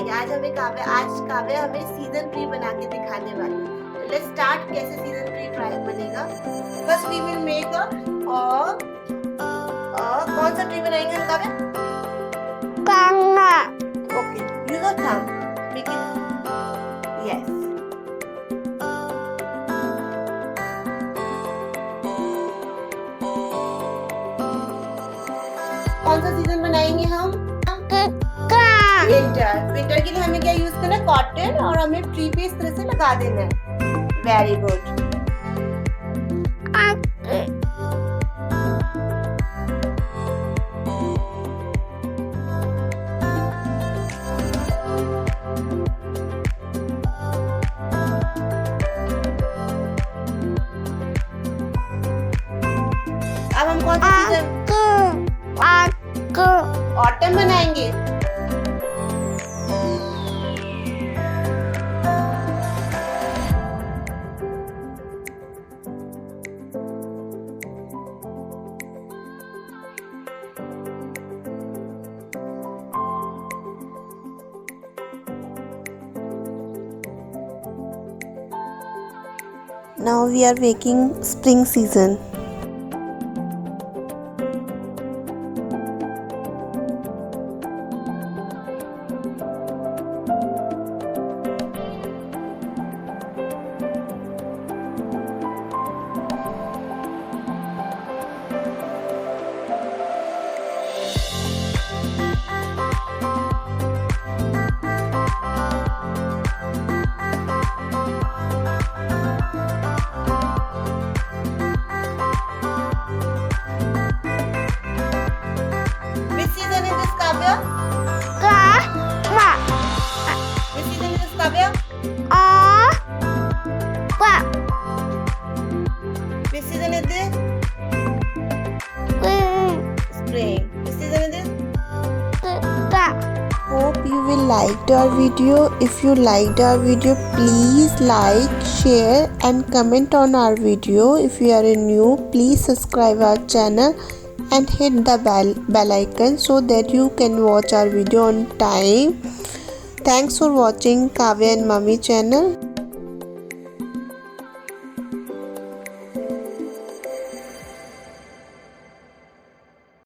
बनाएंगे। आज काव्य हमें सीजन ट्री बना के दिखाने वाली है। तो लेट्स स्टार्ट कैसे सीजन ट्री बनेगा। फर्स्ट वी विल मेक कौन सा ट्री बनाएंगे हम काव्य? Okay, use your thumb, make it, yes. कौन सा सीजन बनाएंगे हम? विंटर के लिए हमें क्या यूज करना है? कॉटन, और हमें ट्री पे इस तरह से लगा देना है। Very good. अब हम कौन सा सीजन? ऑटम बनाएंगे। Now we are making spring season. Which season is this? Spring. Which season is this? Hope you will like our video. If you liked our video, please like, share and comment on our video. If you are new, please subscribe our channel and hit the bell icon so that you can watch our video on time. Thanks for watching Kavya and Mummy channel.